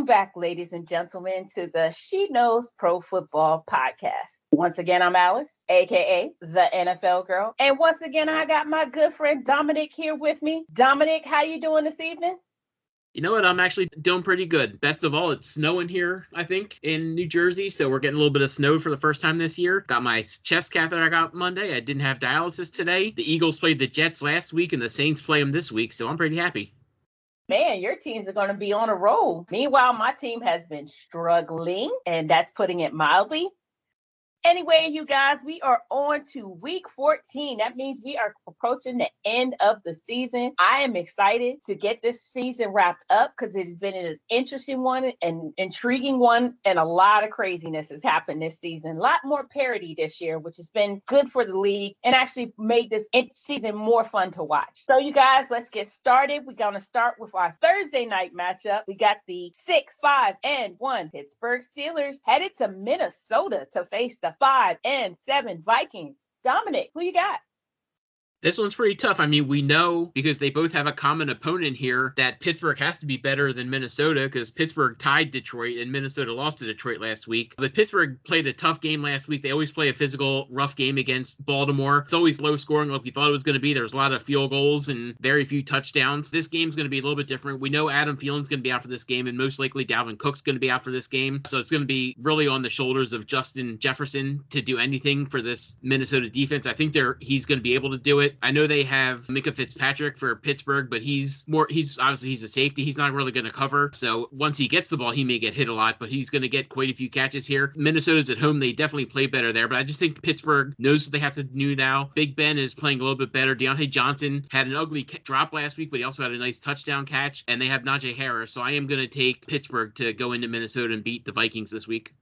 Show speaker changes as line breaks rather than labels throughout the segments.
back, ladies and gentlemen, to the She Knows Pro Football podcast. Once again, I'm Alice, aka the NFL Girl. And once again, I got my good friend Dominick here with me. Dominick, how you doing this evening?
You know what? I'm actually doing pretty good. Best of all, it's snowing here, I think, in New Jersey. So we're getting a little bit of snow for the first time this year. Got my chest catheter I got Monday. I didn't have dialysis today. The Eagles played the Jets last week, and the Saints play them this week. So I'm pretty happy.
Man, your teams are going to be on a roll. Meanwhile, my team has been struggling, and that's putting it mildly. Anyway, you guys, we are on to week 14. That means we are approaching the end of the season. I am excited to get this season wrapped up because it has been an interesting one, an intriguing one, and a lot of craziness has happened this season. A lot more parity this year, which has been good for the league and actually made this season more fun to watch. So, you guys, let's get started. We're going to start with our Thursday night matchup. We got the 6-5-1 Pittsburgh Steelers headed to Minnesota to face the 5-7 Vikings. Dominick, who you got?
This one's pretty tough. I mean, we know because they both have a common opponent here that Pittsburgh has to be better than Minnesota because Pittsburgh tied Detroit and Minnesota lost to Detroit last week. But Pittsburgh played a tough game last week. They always play a physical, rough game against Baltimore. It's always low scoring like we thought it was going to be. There's a lot of field goals and very few touchdowns. This game's going to be a little bit different. We know Adam Thielen's going to be out for this game and most likely Dalvin Cook's going to be out for this game. So it's going to be really on the shoulders of Justin Jefferson to do anything for this Minnesota defense. I think he's going to be able to do it. I know they have Minkah Fitzpatrick for Pittsburgh, but he's obviously a safety. He's not really going to cover. So once he gets the ball, he may get hit a lot, but he's going to get quite a few catches here. Minnesota's at home. They definitely play better there, but I just think Pittsburgh knows what they have to do now. Big Ben is playing a little bit better. Deontay Johnson had an ugly drop last week, but he also had a nice touchdown catch, and they have Najee Harris. So I am going to take Pittsburgh to go into Minnesota and beat the Vikings this week.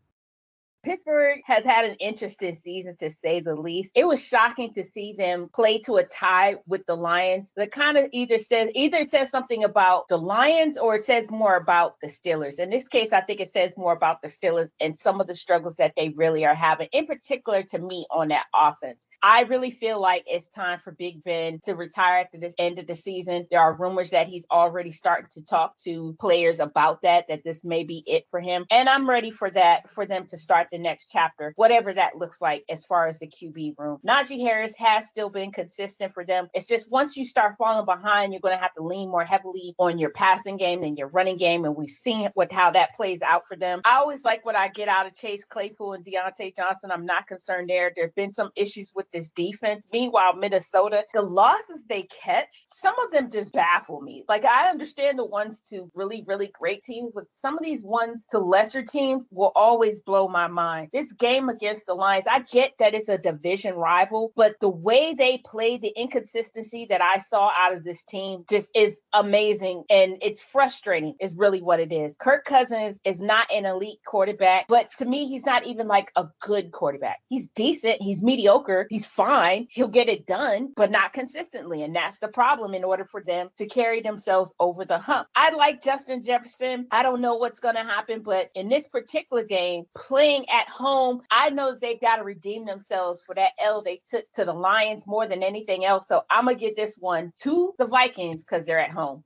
Pittsburgh has had an interesting season, to say the least. It was shocking to see them play to a tie with the Lions. That kind of either it says something about the Lions or it says more about the Steelers. In this case, I think it says more about the Steelers and some of the struggles that they really are having, in particular to me on that offense. I really feel like it's time for Big Ben to retire at the end of the season. There are rumors that he's already starting to talk to players about that this may be it for him. And I'm ready for that, for them to start the next chapter, whatever that looks like as far as the QB room. Najee Harris has still been consistent for them. It's just once you start falling behind, you're going to have to lean more heavily on your passing game than your running game, and we've seen how that plays out for them. I always like what I get out of Chase Claypool and Deontay Johnson. I'm not concerned there. There have been some issues with this defense. Meanwhile, Minnesota, the losses they catch, some of them just baffle me. Like, I understand the ones to really, really great teams, but some of these ones to lesser teams will always blow my mind. This game against the Lions, I get that it's a division rival, but the way they play, the inconsistency that I saw out of this team just is amazing. And it's frustrating is really what it is. Kirk Cousins is not an elite quarterback, but to me, he's not even like a good quarterback. He's decent. He's mediocre. He's fine. He'll get it done, but not consistently. And that's the problem in order for them to carry themselves over the hump. I like Justin Jefferson. I don't know what's going to happen, but in this particular game, playing at home, I know they've got to redeem themselves for that L they took to the Lions more than anything else. So I'm going to give this one to the Vikings because they're at home.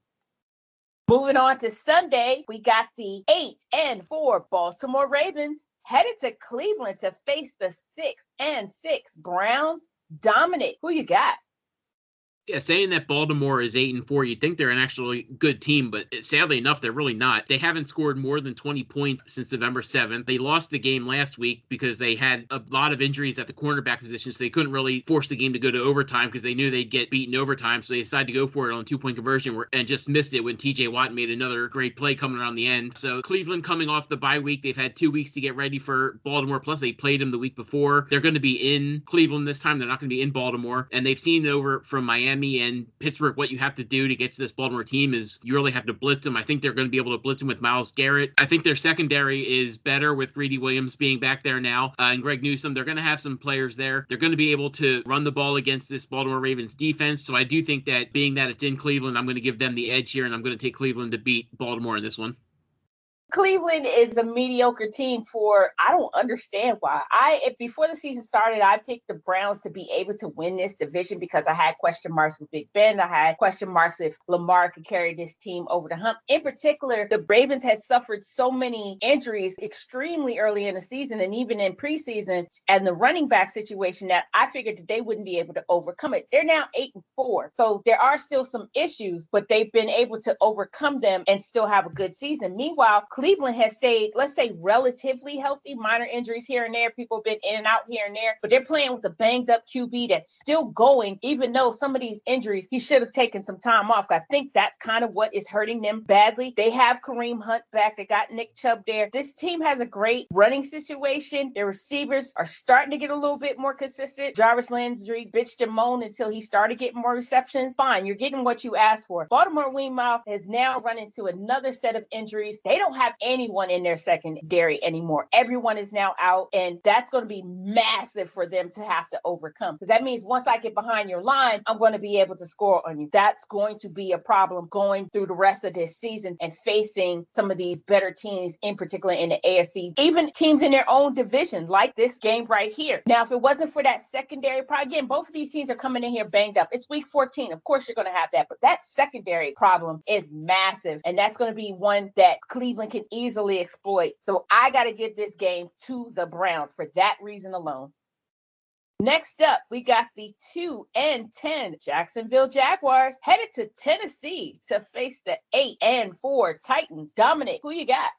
Moving on to Sunday, we got the 8-4 Baltimore Ravens headed to Cleveland to face the 6-6 Browns. Dominick, who you got?
Yeah, saying that Baltimore is 8-4, you'd think they're an actually good team, but sadly enough, they're really not. They haven't scored more than 20 points since November 7th. They lost the game last week because they had a lot of injuries at the cornerback position, so they couldn't really force the game to go to overtime because they knew they'd get beaten overtime, so they decided to go for it on 2-point conversion and just missed it when TJ Watt made another great play coming around the end. So Cleveland coming off the bye week, they've had 2 weeks to get ready for Baltimore, plus they played them the week before. They're going to be in Cleveland this time. They're not going to be in Baltimore, and they've seen over from Miami and Pittsburgh what you have to do to get to this Baltimore team is you really have to blitz them. I think they're going to be able to blitz them with Myles Garrett. I think their secondary is better with Greedy Williams being back there now and Greg Newsome. They're going to have some players there. They're going to be able to run the ball against this Baltimore Ravens defense. So I do think that being that it's in Cleveland, I'm going to give them the edge here, and I'm going to take Cleveland to beat Baltimore in this one.
Cleveland is a mediocre team I don't understand why. Before the season started, I picked the Browns to be able to win this division because I had question marks with Big Ben. I had question marks if Lamar could carry this team over the hump. In particular, the Ravens had suffered so many injuries extremely early in the season and even in preseason and the running back situation that I figured that they wouldn't be able to overcome it. They're now 8-4. So there are still some issues, but they've been able to overcome them and still have a good season. Meanwhile, Cleveland has stayed, let's say, relatively healthy, minor injuries here and there. People have been in and out here and there, but they're playing with a banged up QB that's still going, even though some of these injuries, he should have taken some time off. I think that's kind of what is hurting them badly. They have Kareem Hunt back. They got Nick Chubb there. This team has a great running situation. Their receivers are starting to get a little bit more consistent. Jarvis Landry bitched and moaned until he started getting more receptions. Fine, you're getting what you asked for. Baltimore Weemouth has now run into another set of injuries. They don't have anyone in their secondary anymore. Everyone is now out, and that's going to be massive for them to have to overcome. Because that means once I get behind your line, I'm going to be able to score on you. That's going to be a problem going through the rest of this season and facing some of these better teams, in particular in the AFC, even teams in their own division, like this game right here. Now, if it wasn't for that secondary problem, again, both of these teams are coming in here banged up. It's week 14. Of course, you're going to have that, but that secondary problem is massive, and that's going to be one that Cleveland can easily exploit. So I got to give this game to the Browns for that reason alone. Next up, we got the 2-10 Jacksonville Jaguars headed to Tennessee to face the 8-4 Titans. Dominic, who you got?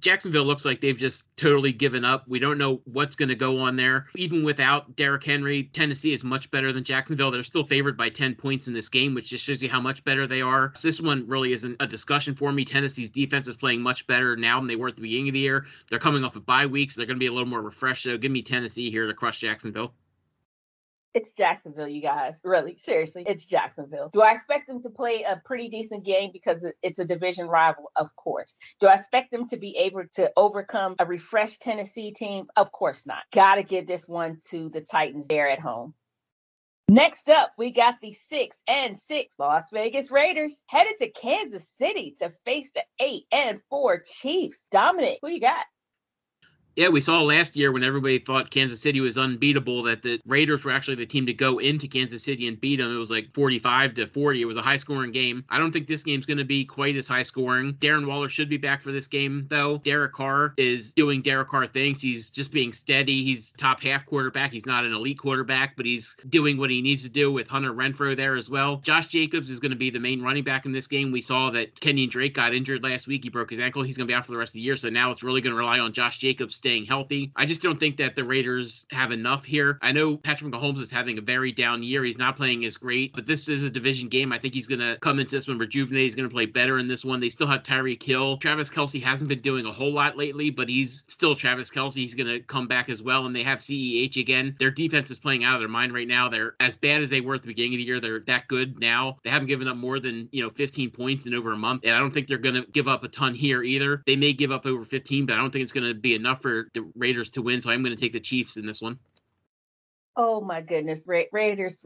Jacksonville looks like they've just totally given up. We don't know what's going to go on there. Even without Derrick Henry, Tennessee is much better than Jacksonville. They're still favored by 10 points in this game, which just shows you how much better they are. So this one really isn't a discussion for me. Tennessee's defense is playing much better now than they were at the beginning of the year. They're coming off a bye week, so they're going to be a little more refreshed. So give me Tennessee here to crush Jacksonville.
It's Jacksonville, you guys. Really, seriously, it's Jacksonville. Do I expect them to play a pretty decent game because it's a division rival? Of course. Do I expect them to be able to overcome a refreshed Tennessee team? Of course not. Gotta give this one to the Titans there at home. Next up, we got the 6-6 Las Vegas Raiders headed to Kansas City to face the 8-4 Chiefs. Dominic, who you got?
Yeah, we saw last year when everybody thought Kansas City was unbeatable that the Raiders were actually the team to go into Kansas City and beat them. It was like 45-40. It was a high-scoring game. I don't think this game's going to be quite as high-scoring. Darren Waller should be back for this game, though. Derek Carr is doing Derek Carr things. He's just being steady. He's top half quarterback. He's not an elite quarterback, but he's doing what he needs to do with Hunter Renfrow there as well. Josh Jacobs is going to be the main running back in this game. We saw that Kenyon Drake got injured last week. He broke his ankle. He's going to be out for the rest of the year, so now it's really going to rely on Josh Jacobs staying healthy. I just don't think that the Raiders have enough here. I know Patrick Mahomes is having a very down year. He's not playing as great, but this is a division game. I think he's going to come into this one rejuvenated. He's going to play better in this one. They still have Tyreek Hill. Travis Kelce hasn't been doing a whole lot lately, but he's still Travis Kelce. He's going to come back as well, and they have CEH again. Their defense is playing out of their mind right now. They're as bad as they were at the beginning of the year. They're that good now. They haven't given up more than 15 points in over a month, and I don't think they're going to give up a ton here either. They may give up over 15, but I don't think it's going to be enough for the Raiders to win, so I'm going to take the Chiefs in this one.
Oh my goodness. Raiders.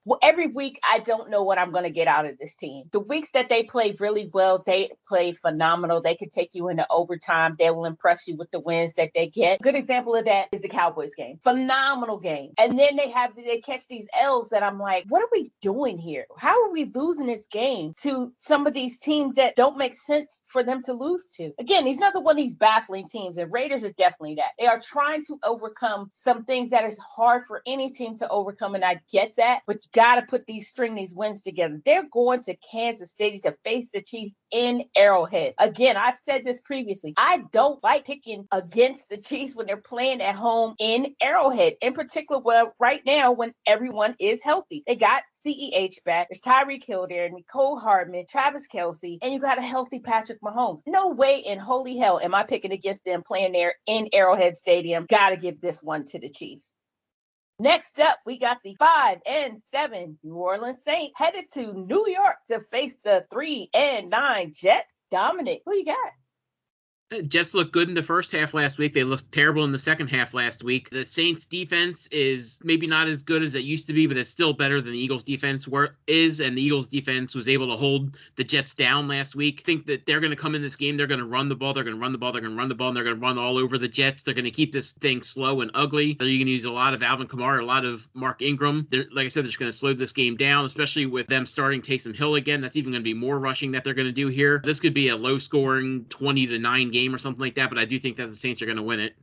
Well, every week, I don't know what I'm going to get out of this team. The weeks that they play really well, they play phenomenal. They could take you into overtime. They will impress you with the wins that they get. Good example of that is the Cowboys game. Phenomenal game. And then they catch these L's that I'm like, what are we doing here? How are we losing this game to some of these teams that don't make sense for them to lose to? Again, he's not one of these baffling teams, and Raiders are definitely that. They are trying to overcome some things that is hard for any team to overcome, and I get that, but you got to string these wins together. They're going to Kansas City to face the Chiefs in Arrowhead. Again, I've said this previously. I don't like picking against the Chiefs when they're playing at home in Arrowhead, in particular right now when everyone is healthy. They got CEH back. There's Tyreek Hill there, Nicole Hardman, Travis Kelce, and you got a healthy Patrick Mahomes. No way in holy hell am I picking against them playing there in Arrowhead Stadium. Got to give this one to the Chiefs. Next up, we got the 5-7 New Orleans Saints headed to New York to face the 3-9 Jets. Dominic, who you got?
Jets looked good in the first half last week. They looked terrible in the second half last week. The Saints defense is maybe not as good as it used to be, but it's still better than the Eagles defense is. And the Eagles defense was able to hold the Jets down last week. I think that they're going to come in this game. They're going to run the ball. They're going to run the ball. They're going to run the ball. And they're going to run all over the Jets. They're going to keep this thing slow and ugly. They're going to use a lot of Alvin Kamara, a lot of Mark Ingram. Like I said, they're just going to slow this game down, especially with them starting Taysom Hill again. That's even going to be more rushing that they're going to do here. This could be a low-scoring 20-9 game or something like that, but I do think that the Saints are going to win it.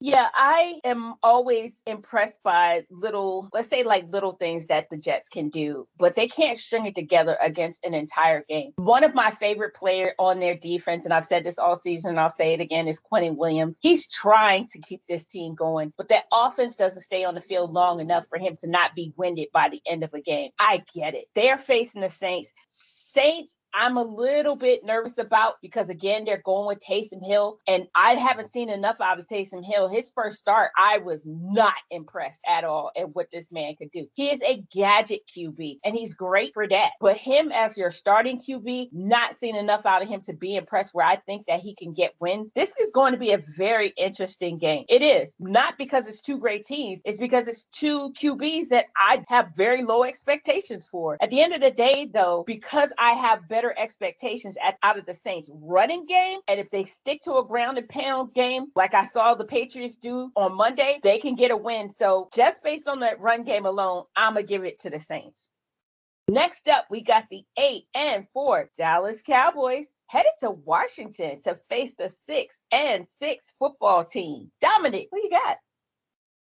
Yeah, I am always impressed by little things that the Jets can do, but they can't string it together against an entire game. One of my favorite players on their defense, and I've said this all season, and I'll say it again, is Quentin Williams. He's trying to keep this team going, but that offense doesn't stay on the field long enough for him to not be winded by the end of a game. I get it. They're facing the Saints. I'm a little bit nervous about because, again, they're going with Taysom Hill, and I haven't seen enough out of Taysom Hill. His first start, I was not impressed at all at what this man could do. He is a gadget QB, and he's great for that. But him as your starting QB, not seeing enough out of him to be impressed where I think that he can get wins. This is going to be a very interesting game. It is. Not because it's two great teams. It's because it's two QBs that I have very low expectations for. At the end of the day, though, because I have better expectations out of the Saints running game, and if they stick to a ground and pound game like I saw the Patriots do on Monday, they can get a win. So just based on that run game alone, I'm gonna give it to the Saints. Next up, we got the 8-4 Dallas Cowboys headed to Washington to face the 6-6 football team. Dominick, who you got?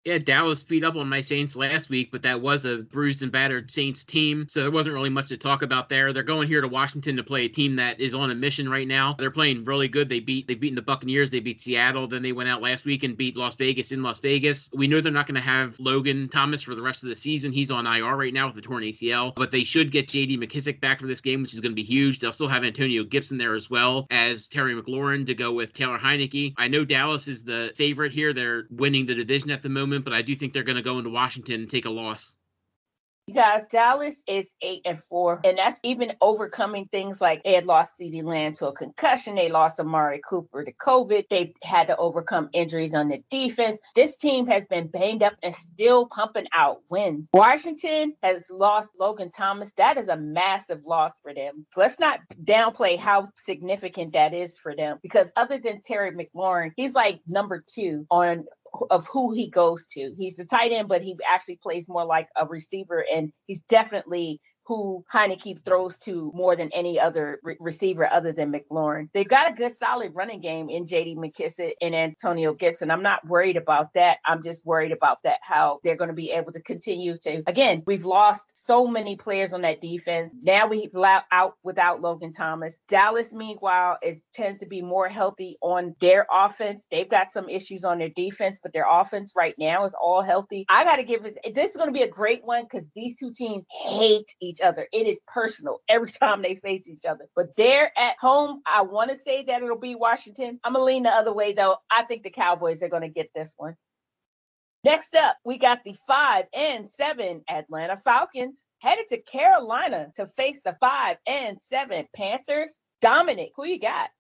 Yeah, Dallas beat up on my Saints last week, but that was a bruised and battered Saints team, so there wasn't really much to talk about there. They're going here to Washington to play a team that is on a mission right now. They're playing really good. They've beaten the Buccaneers. They beat Seattle. Then they went out last week and beat Las Vegas in Las Vegas. We know they're not going to have Logan Thomas for the rest of the season. He's on IR right now with a torn ACL, but they should get J.D. McKissick back for this game, which is going to be huge. They'll still have Antonio Gibson there as well as Terry McLaurin to go with Taylor Heineke. I know Dallas is the favorite here. They're winning the division at the moment, but I do think they're going to go into Washington and take a loss.
You guys, Dallas is 8-4, and that's even overcoming things like they had lost CeeDee Lamb to a concussion. They lost Amari Cooper to COVID. They had to overcome injuries on the defense. This team has been banged up and still pumping out wins. Washington has lost Logan Thomas. That is a massive loss for them. Let's not downplay how significant that is for them, because other than Terry McLaurin, he's like number 2 of who he goes to. He's the tight end, but he actually plays more like a receiver, and he's definitely who Heineke throws to more than any other receiver other than McLaurin. They've got a good, solid running game in J.D. McKissick and Antonio Gibson. I'm not worried about that. I'm just worried about that, how they're going to be able to continue to, again, we've lost so many players on that defense. Now we're out without Logan Thomas. Dallas, meanwhile, tends to be more healthy on their offense. They've got some issues on their defense, but their offense right now is all healthy. I got to give it, this is going to be a great one because these two teams hate each other. It is personal every time they face each other. But they're at home. I want to say that it'll be Washington. I'm going to lean the other way, though. I think the Cowboys are going to get this one. Next up, we got the 5-7 Atlanta Falcons headed to Carolina to face the 5-7 Panthers. Dominick, who you got?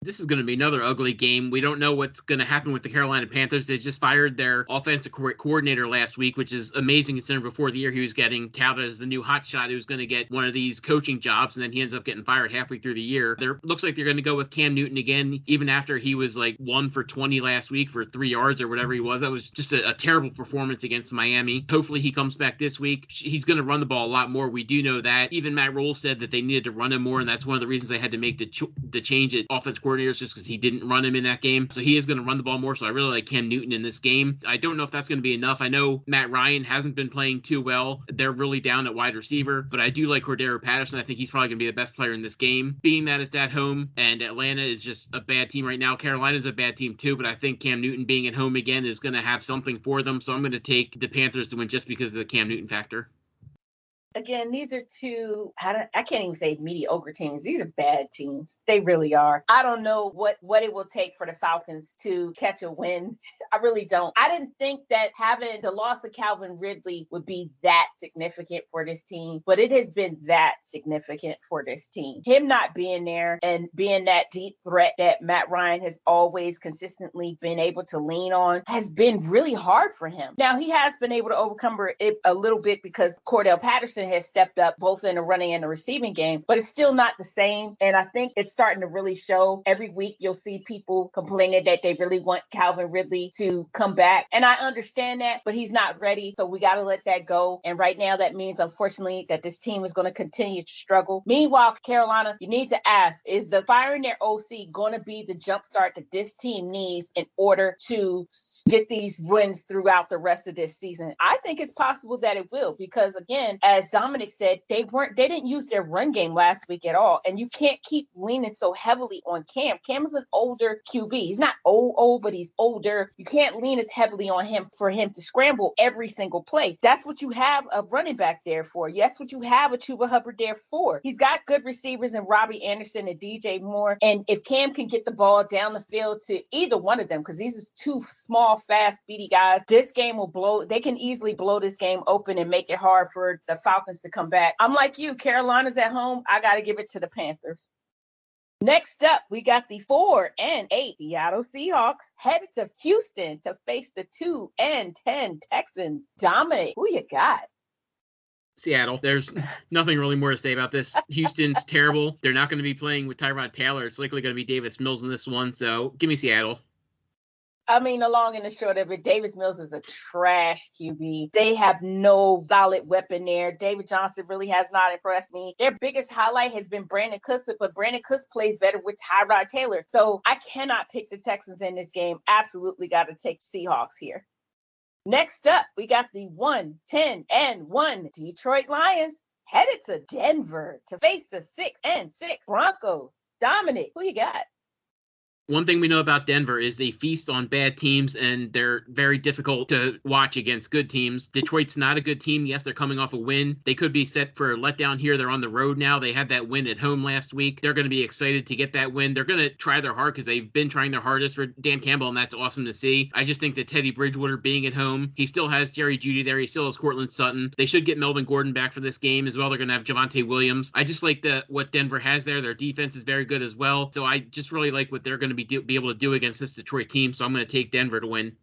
This is going to be another ugly game. We don't know what's going to happen with the Carolina Panthers. They just fired their offensive coordinator last week, which is amazing considering before the year he was getting touted as the new hotshot who was going to get one of these coaching jobs, and then he ends up getting fired halfway through the year. Looks like they're going to go with Cam Newton again, even after he was like 1 for 20 last week for 3 yards or whatever he was. That was just a terrible performance against Miami. Hopefully he comes back this week. He's going to run the ball a lot more. We do know that. Even Matt Rule said that they needed to run him more, and that's one of the reasons they had to make the change at offense coordinators, just because he didn't run him in that game. So he is going to run the ball more. So I really like Cam Newton in this game. I don't know if that's going to be enough. I know Matt Ryan hasn't been playing too well. They're really down at wide receiver, but I do like Cordero Patterson. I think he's probably going to be the best player in this game, being that it's at home and Atlanta is just a bad team right now. Carolina's a bad team too, but I think Cam Newton being at home again is going to have something for them. So I'm going to take the Panthers to win just because of the Cam Newton factor.
Again, these are two, I can't even say mediocre teams. These are bad teams. They really are. I don't know what it will take for the Falcons to catch a win. I really don't. I didn't think that having the loss of Calvin Ridley would be that significant for this team, but it has been that significant for this team. Him not being there and being that deep threat that Matt Ryan has always consistently been able to lean on has been really hard for him. Now, he has been able to overcome it a little bit because Cordell Patterson has stepped up both in the running and the receiving game, but it's still not the same. And I think it's starting to really show. Every week you'll see people complaining that they really want Calvin Ridley to come back. And I understand that, but he's not ready. So we got to let that go. And right now that means, unfortunately, that this team is going to continue to struggle. Meanwhile, Carolina, you need to ask, is the firing their OC going to be the jumpstart that this team needs in order to get these wins throughout the rest of this season? I think it's possible that it will, because again, as Dominick said, they didn't use their run game last week at all. And you can't keep leaning so heavily on Cam. Cam is an older QB. He's not old, but he's older. You can't lean as heavily on him for him to scramble every single play. That's what you have a running back there for. That's what you have a Chuba Hubbard there for. He's got good receivers in Robbie Anderson and DJ Moore. And if Cam can get the ball down the field to either one of them, because these are two small, fast, speedy guys, this game will blow. They can easily blow this game open and make it hard for the Falcons to come back. I'm like you, Carolina's at home. I got to give it to the Panthers. Next up, we got the 4-8 Seattle Seahawks headed to Houston to face the 2-10 Texans. Dominick, who you got?
Seattle. There's nothing really more to say about this. Houston's terrible. They're not going to be playing with Tyrod Taylor. It's likely going to be Davis Mills in this one. So give me Seattle.
I mean, the long and the short of it, Davis Mills is a trash QB. They have no solid weapon there. David Johnson really has not impressed me. Their biggest highlight has been Brandon Cooks, but Brandon Cooks plays better with Tyrod Taylor. So I cannot pick the Texans in this game. Absolutely got to take Seahawks here. Next up, we got the 1-10-1 Detroit Lions headed to Denver to face the 6-6 Broncos. Dominick, who you got?
One thing we know about Denver is they feast on bad teams, and they're very difficult to watch against good teams. Detroit's not a good team. Yes, they're coming off a win. They could be set for a letdown here. They're on the road now. They had that win at home last week. They're going to be excited to get that win. They're going to try their hard because they've been trying their hardest for Dan Campbell, and that's awesome to see. I just think that Teddy Bridgewater being at home, he still has Jerry Jeudy there. He still has Cortland Sutton. They should get Melvin Gordon back for this game as well. They're going to have Javonte Williams. I just like what Denver has there. Their defense is very good as well. So I just really like what they're going to be able to do against this Detroit team. So I'm going to take Denver to win.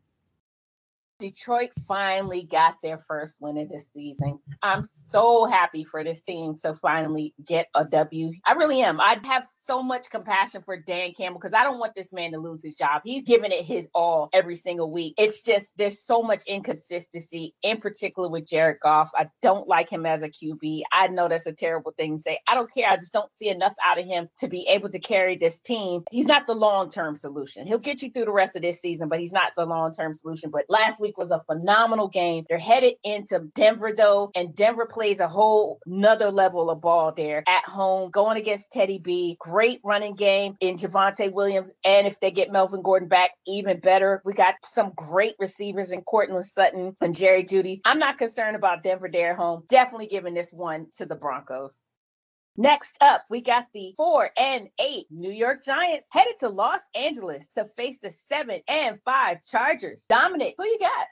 Detroit finally got their first win of this season. I'm so happy for this team to finally get a W. I really am. I have so much compassion for Dan Campbell because I don't want this man to lose his job. He's giving it his all every single week. It's just there's so much inconsistency, in particular with Jared Goff. I don't like him as a QB. I know that's a terrible thing to say. I don't care. I just don't see enough out of him to be able to carry this team. He's not the long-term solution. He'll get you through the rest of this season, but he's not the long-term solution. But last week was a phenomenal game. They're headed into Denver though, and Denver plays a whole nother level of ball there at home, going against Teddy B. Great running game in Javonte Williams, and if they get Melvin Gordon back, even better. We got some great receivers in Cortland Sutton and Jerry Jeudy. I'm not concerned about Denver there at home. Definitely giving this one to the Broncos. Next up, we got the 4-8 New York Giants headed to Los Angeles to face the 7-5 Chargers. Dominick, who you got?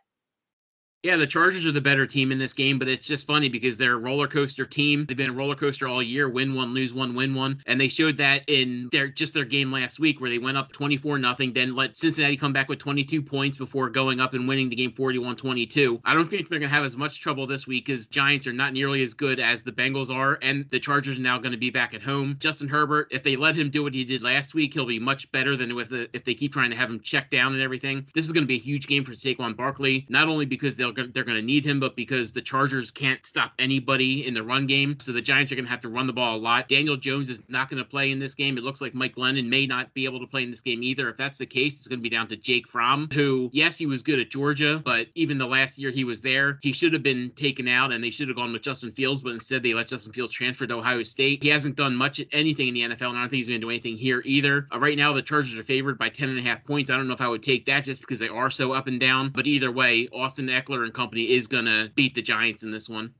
Yeah, the Chargers are the better team in this game, but it's just funny because they're a roller coaster team. They've been a roller coaster all year, win one, lose one, win one. And they showed that in their game last week where they went up 24-0, then let Cincinnati come back with 22 points before going up and winning the game 41-22. I don't think they're going to have as much trouble this week because Giants are not nearly as good as the Bengals are, and the Chargers are now going to be back at home. Justin Herbert, if they let him do what he did last week, he'll be much better than if they keep trying to have him check down and everything. This is going to be a huge game for Saquon Barkley, not only because they're going to need him, but because the Chargers can't stop anybody in the run game. So the Giants are going to have to run the ball a lot. Daniel Jones is not going to play in this game. It looks like Mike Glennon may not be able to play in this game either. If that's the case, it's going to be down to Jake Fromm, who, yes, he was good at Georgia, but even the last year he was there, he should have been taken out and they should have gone with Justin Fields, but instead they let Justin Fields transfer to Ohio State. He hasn't done anything in the NFL, and I don't think he's going to do anything here either. Right now, the Chargers are favored by 10.5 points. I don't know if I would take that just because they are so up and down, but either way, Austin Eckler and company is going to beat the Giants in this one.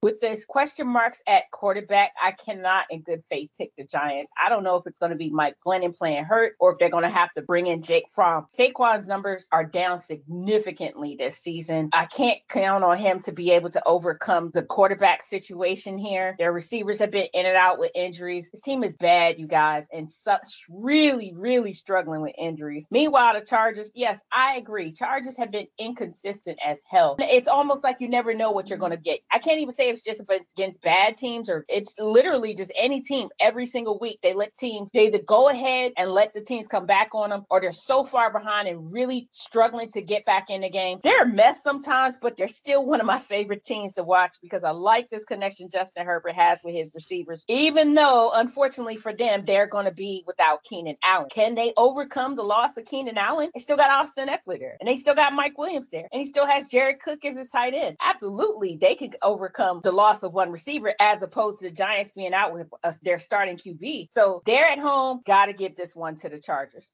With these question marks at quarterback, I cannot in good faith pick the Giants. I don't know if it's going to be Mike Glennon playing hurt or if they're going to have to bring in Jake Fromm. Saquon's numbers are down significantly this season. I can't count on him to be able to overcome the quarterback situation here. Their receivers have been in and out with injuries. This team is bad, you guys, and such really struggling with injuries. Meanwhile, the Chargers, yes, I agree. Chargers have been inconsistent as hell. It's almost like you never know what you're going to get. I can't even say it's just against bad teams or it's literally just any team. Every single week they let teams, they either go ahead and let the teams come back on them or they're so far behind and really struggling to get back in the game. They're a mess sometimes, but they're still one of my favorite teams to watch because I like this connection Justin Herbert has with his receivers, even though unfortunately for them, they're going to be without Keenan Allen. Can they overcome the loss of Keenan Allen? They still got Austin Eckler there and they still got Mike Williams there and he still has Jared Cook as his tight end. Absolutely, they could overcome the loss of one receiver as opposed to the Giants being out with their starting QB. So they're at home. Got to give this one to the Chargers.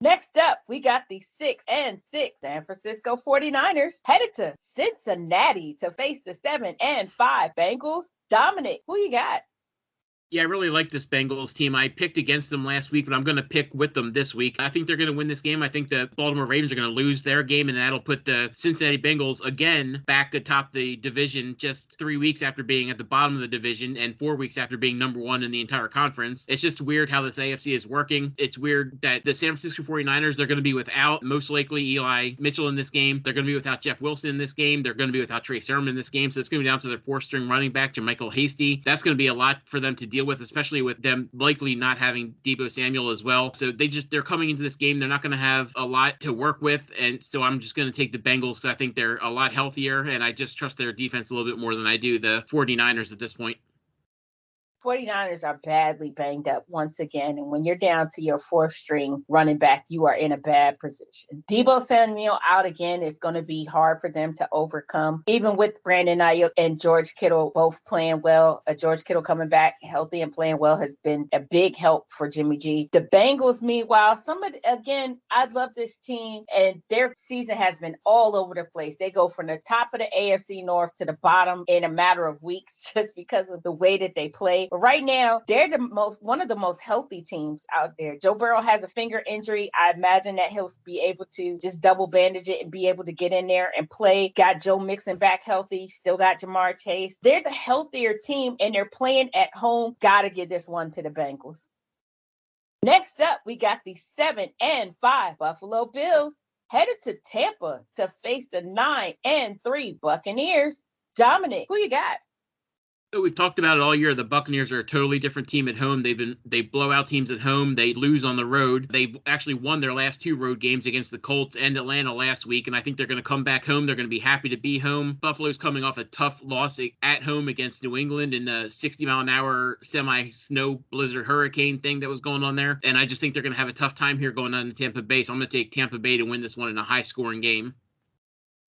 Next up, we got the 6-6 San Francisco 49ers headed to Cincinnati to face the 7-5 Bengals. Dominick, who you got?
Yeah, I really like this Bengals team. I picked against them last week, but I'm going to pick with them this week. I think they're going to win this game. I think the Baltimore Ravens are going to lose their game, and that'll put the Cincinnati Bengals again back atop the division just 3 weeks after being at the bottom of the division and 4 weeks after being number one in the entire conference. It's just weird how this AFC is working. It's weird that the San Francisco 49ers, they're going to be without, most likely, Eli Mitchell in this game. They're going to be without Jeff Wilson in this game. They're going to be without Trey Sermon in this game. So it's going to be down to their fourth-string running back, JaMychal Hasty. That's going to be a lot for them to deal with, especially with them likely not having Deebo Samuel as well. So they're coming into this game. They're not going to have a lot to work with. And so I'm just going to take the Bengals because I think they're a lot healthier and I just trust their defense a little bit more than I do the 49ers at this point.
49ers are badly banged up once again. And when you're down to your fourth string running back, you are in a bad position. Deebo Samuel out again is going to be hard for them to overcome. Even with Brandon Ayuk and George Kittle both playing well, George Kittle coming back healthy and playing well has been a big help for Jimmy G. The Bengals, meanwhile, I love this team and their season has been all over the place. They go from the top of the AFC North to the bottom in a matter of weeks just because of the way that they play. But right now, they're one of the most healthy teams out there. Joe Burrow has a finger injury. I imagine that he'll be able to just double bandage it and be able to get in there and play. Got Joe Mixon back healthy. Still got Jamar Chase. They're the healthier team and they're playing at home. Got to give this one to the Bengals. Next up, we got the 7-5 Buffalo Bills headed to Tampa to face the 9-3 Buccaneers. Dominick, who you got?
We've talked about it all year. The Buccaneers are a totally different team at home. They blow out teams at home. They lose on the road. They've actually won their last two road games against the Colts and Atlanta last week, and I think they're going to come back home. They're going to be happy to be home. Buffalo's coming off a tough loss at home against New England in the 60-mile-an-hour semi-snow blizzard hurricane thing that was going on there, and I just think they're going to have a tough time here going on to Tampa Bay, so I'm going to take Tampa Bay to win this one in a high-scoring game.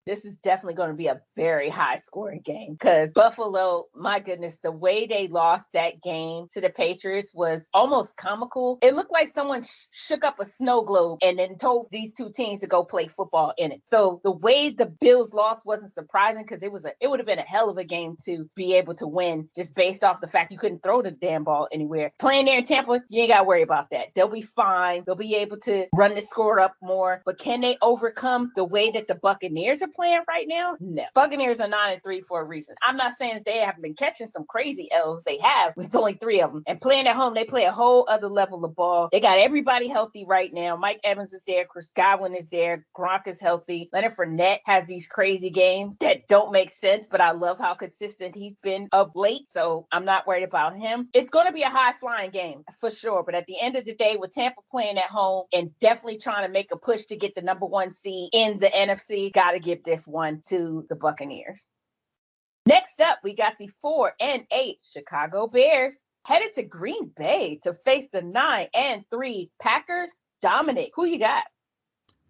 This is definitely going to be a very high-scoring game because Buffalo, my goodness, the way they lost that game to the Patriots was almost comical. It looked like someone shook up a snow globe and then told these two teams to go play football in it. So the way the Bills lost wasn't surprising because it would have been a hell of a game to be able to win just based off the fact you couldn't throw the damn ball anywhere. Playing there in Tampa, you ain't got to worry about that. They'll be fine. They'll be able to run the score up more. But can they overcome the way that the Buccaneers are playing right now? No. Buccaneers are 9-3 for a reason. I'm not saying that they haven't been catching some crazy L's. They have. It's only 3 of them. And playing at home, they play a whole other level of ball. They got everybody healthy right now. Mike Evans is there. Chris Godwin is there. Gronk is healthy. Leonard Fournette has these crazy games that don't make sense, but I love how consistent he's been of late, so I'm not worried about him. It's going to be a high-flying game for sure, but at the end of the day, with Tampa playing at home and definitely trying to make a push to get the number 1 seed in the NFC, got to give this one to the Buccaneers. Next up, we got the 4-8 Chicago Bears headed to Green Bay to face the 9-3 Packers. Dominick, who you got?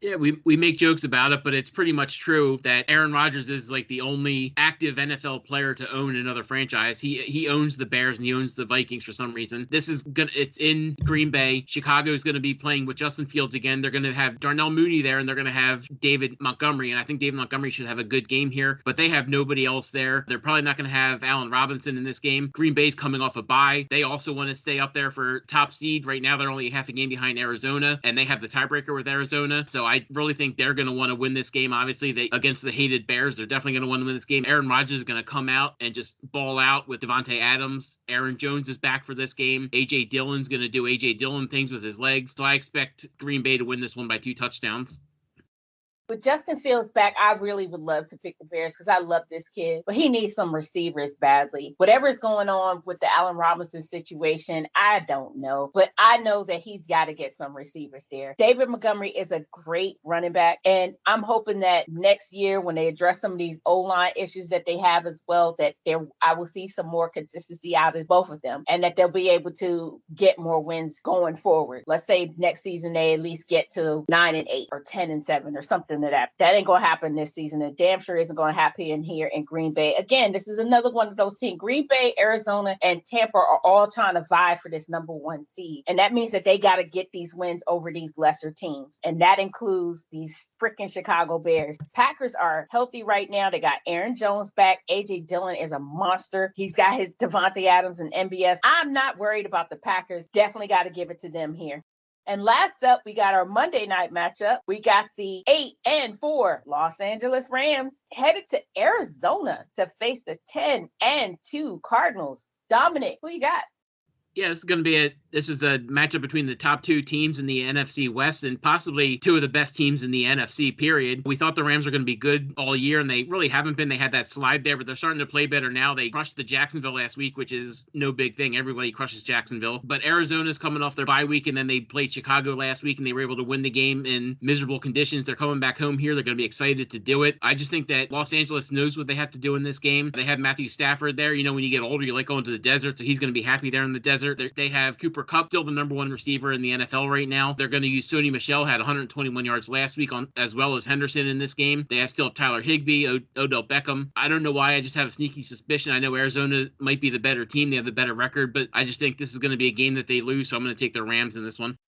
Yeah, we make jokes about it, but it's pretty much true that Aaron Rodgers is like the only active NFL player to own another franchise. He owns the Bears and he owns the Vikings for some reason. It's in Green Bay. Chicago is gonna be playing with Justin Fields again. They're gonna have Darnell Mooney there, and they're gonna have David Montgomery. And I think David Montgomery should have a good game here, but they have nobody else there. They're probably not gonna have Allen Robinson in this game. Green Bay's coming off a bye. They also want to stay up there for top seed. Right now, they're only half a game behind Arizona, and they have the tiebreaker with Arizona. So I really think they're going to want to win this game. Obviously, against the hated Bears, they're definitely going to want to win this game. Aaron Rodgers is going to come out and just ball out with Devontae Adams. Aaron Jones is back for this game. A.J. Dillon's going to do A.J. Dillon things with his legs. So I expect Green Bay to win this one by 2 touchdowns.
With Justin Fields back, I really would love to pick the Bears because I love this kid, but he needs some receivers badly. Whatever's going on with the Allen Robinson situation, I don't know, but I know that he's got to get some receivers there. David Montgomery is a great running back, and I'm hoping that next year when they address some of these O-line issues that they have as well, that I will see some more consistency out of both of them, and that they'll be able to get more wins going forward. Let's say next season they at least get to 9-8 or 10-7 or something. That ain't gonna happen this season. And damn sure isn't gonna happen here in Green Bay. Again, this is another one of those teams. Green Bay, Arizona, and Tampa are all trying to vie for this number 1 seed. And that means that they got to get these wins over these lesser teams. And that includes these freaking Chicago Bears. Packers are healthy right now. They got Aaron Jones back. A.J. Dillon is a monster. He's got his Devontae Adams and MBS. I'm not worried about the Packers. Definitely got to give it to them here. And last up, we got our Monday night matchup. We got the 8-4 Los Angeles Rams headed to Arizona to face the 10-2 Cardinals. Dominic, who you got?
Yeah, this is a matchup between the top 2 teams in the NFC West and possibly 2 of the best teams in the NFC, period. We thought the Rams were going to be good all year, and they really haven't been. They had that slide there, but they're starting to play better now. They crushed the Jacksonville last week, which is no big thing. Everybody crushes Jacksonville. But Arizona's coming off their bye week, and then they played Chicago last week, and they were able to win the game in miserable conditions. They're coming back home here. They're going to be excited to do it. I just think that Los Angeles knows what they have to do in this game. They have Matthew Stafford there. You know, when you get older, you like going to the desert, so he's going to be happy there in the desert. They have Cooper Kupp, still the number 1 receiver in the NFL right now. They're going to use Sony Michel, had 121 yards last week, as well as Henderson in this game. They have still Tyler Higbee, Odell Beckham. I don't know why. I just have a sneaky suspicion. I know Arizona might be the better team. They have the better record, but I just think this is going to be a game that they lose, so I'm going to take the Rams in this one.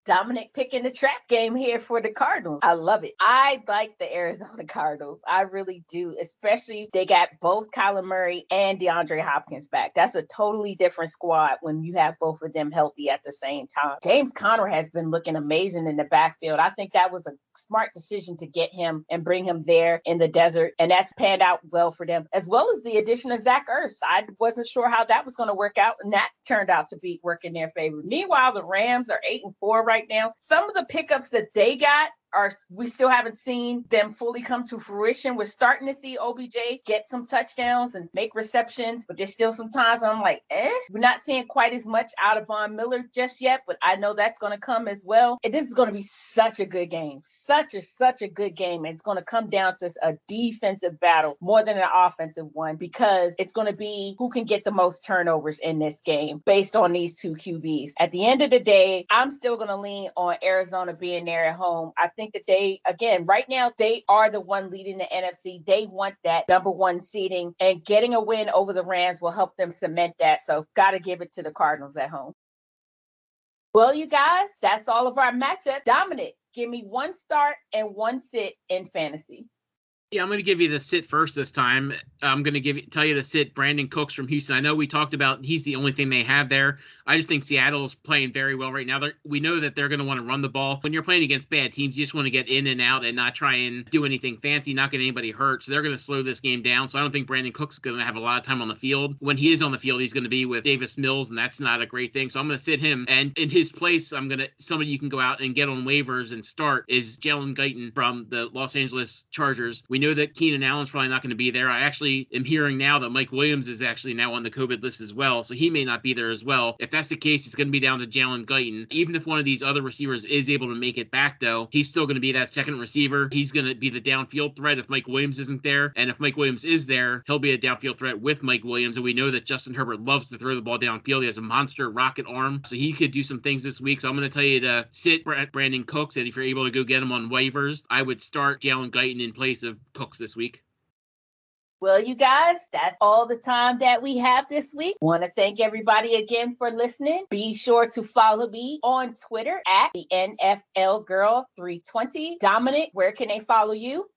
Dominic picking the trap game here for the Cardinals. I love it. I like the Arizona Cardinals. I really do, especially they got both Kyler Murray and DeAndre Hopkins back. That's a totally different squad when you have both of them healthy at the same time. James Conner has been looking amazing in the backfield. I think that was a smart decision to get him and bring him there in the desert, and that's panned out well for them, as well as the addition of Zach Ertz. I wasn't sure how that was going to work out, and that turned out to be working their favor. Meanwhile, the Rams are 8-4 right now. Some of the pickups that they got we still haven't seen them fully come to fruition. We're starting to see OBJ get some touchdowns and make receptions, but there's still some times I'm like, we're not seeing quite as much out of Von Miller just yet, but I know that's going to come as well. And this is going to be such a good game, such a good game. And it's going to come down to a defensive battle more than an offensive one, because it's going to be who can get the most turnovers in this game based on these 2 QBs. At the end of the day, I'm still going to lean on Arizona being there at home. I think that they, again, right now, they are the one leading the NFC. They want that number 1 seeding, and getting a win over the Rams will help them cement that. So got to give it to the Cardinals at home. Well, you guys, that's all of our matchup. Dominic, give me 1 start and 1 sit in fantasy.
Yeah, I'm going to give you the sit first this time. I'm going to tell you to sit Brandon Cooks from Houston. I know we talked about he's the only thing they have there. I just think Seattle's playing very well right now. We know that they're going to want to run the ball. When you're playing against bad teams, you just want to get in and out and not try and do anything fancy, not get anybody hurt. So they're going to slow this game down. So I don't think Brandon Cooks is going to have a lot of time on the field. When he is on the field, he's going to be with Davis Mills, and that's not a great thing. So I'm going to sit him. And in his place, somebody you can go out and get on waivers and start is Jalen Guyton from the Los Angeles Chargers. We know know that Keenan Allen's probably not going to be there. I actually am hearing now that Mike Williams is actually now on the COVID list as well, so he may not be there as well. If that's the case, it's going to be down to Jalen Guyton. Even if one of these other receivers is able to make it back, though, he's still going to be that second receiver. He's going to be the downfield threat if Mike Williams isn't there. And if Mike Williams is there, he'll be a downfield threat with Mike Williams. And we know that Justin Herbert loves to throw the ball downfield. He has a monster rocket arm, so he could do some things this week. So I'm going to tell you to sit Brandon Cooks, and if you're able to go get him on waivers, I would start Jalen Guyton in place of Cooks this week.
Well, you guys, that's all the time that we have this week. Want to thank everybody again for listening. Be sure to follow me on Twitter at TheNFLGirl320. Dominic, where can they follow you?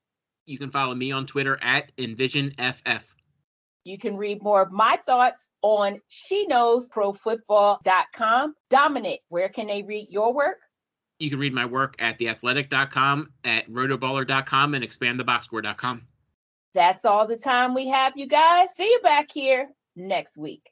You can follow me on Twitter at EnvisionFF.
You can read more of my thoughts on SheKnowsProFootball.com. Dominic, where can they read your work?
You can read my work at TheAthletic.com, at Rotoballer.com, and ExpandTheBoxScore.com.
That's all the time we have, you guys. See you back here next week.